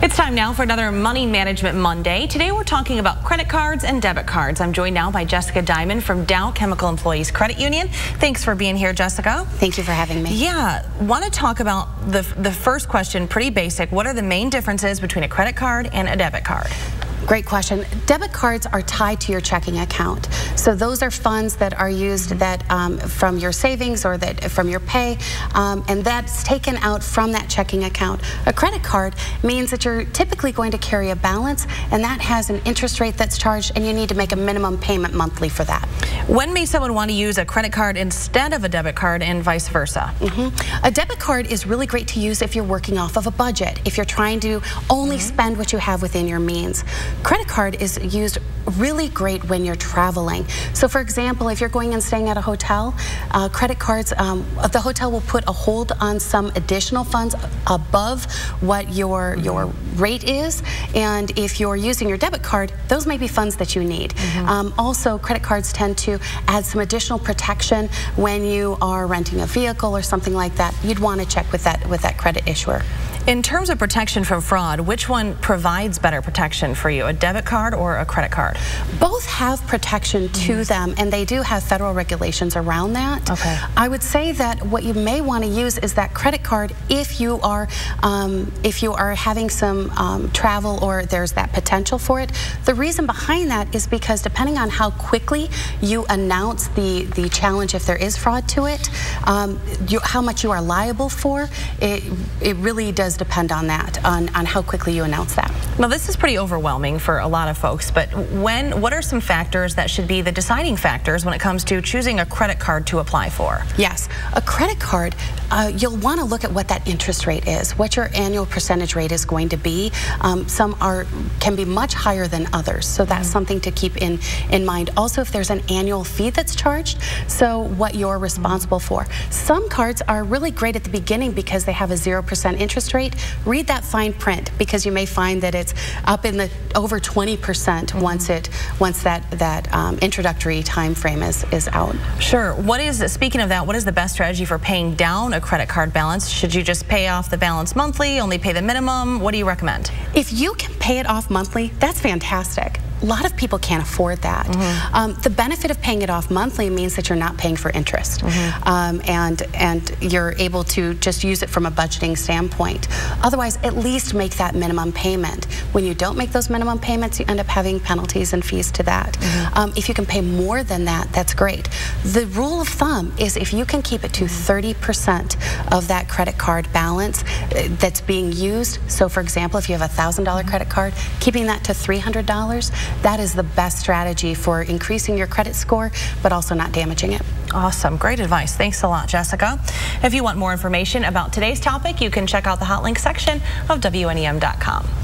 It's time now for another Money Management Monday. Today we're talking about credit cards and debit cards. I'm joined now by Jessica Diamond from Dow Chemical Employees Credit Union. Thanks for being here, Jessica. Thank you for having me. Yeah, want to talk about the first question, pretty basic. What are the main differences between a credit card and a debit card? Great question. Debit cards are tied to your checking account. So those are funds that are used from your savings or from your pay, and that's taken out from that checking account. A credit card means that you're typically going to carry a balance, and that has an interest rate that's charged, and you need to make a minimum payment monthly for that. When may someone want to use a credit card instead of a debit card and vice versa? A debit card is really great to use if you're working off of a budget, if you're trying to only spend what you have within your means. Credit card is used really great when you're traveling. So for example, if you're going and staying at a hotel, credit cards, the hotel will put a hold on some additional funds above what your rate is, and if you're using your debit card, those may be funds that you need. Also, credit cards tend to add some additional protection when you are renting a vehicle or something like that. You'd want to check with that credit issuer. In terms of protection from fraud, which one provides better protection for you, a debit card or a credit card? Both have protection to them, and they do have federal regulations around that. Okay. I would say that what you may want to use is that credit card if you are having some travel or there's that potential for it. The reason behind that is because depending on how quickly you announce the challenge, if there is fraud to it, how much you are liable for, it really does depend on that, on how quickly you announce that. Now, this is pretty overwhelming for a lot of folks, but what are some factors that should be the deciding factors when it comes to choosing a credit card to apply for? Yes, a credit card, you'll want to look at what that interest rate is, what your annual percentage rate is going to be. Some can be much higher than others, so that's something to keep in mind. Also, if there's an annual fee that's charged, so what you're responsible for. Some cards are really great at the beginning because they have a 0% interest rate. Read that fine print, because you may find that it's up in the over 20% once that introductory time frame is out. Sure. Speaking of that, what is the best strategy for paying down a credit card balance? Should you just pay off the balance monthly, only pay the minimum? What do you recommend? If you can pay it off monthly, that's fantastic. A lot of people can't afford that. The benefit of paying it off monthly means that you're not paying for interest, and you're able to just use it from a budgeting standpoint. Otherwise, at least make that minimum payment. When you don't make those minimum payments, you end up having penalties and fees to that. If you can pay more than that, that's great. The rule of thumb is if you can keep it to 30% of that credit card balance that's being used. So for example, if you have a $1,000 credit card, keeping that to $300, that is the best strategy for increasing your credit score, but also not damaging it. Awesome. Great advice. Thanks a lot, Jessica. If you want more information about today's topic, you can check out the hot link section of WNEM.com.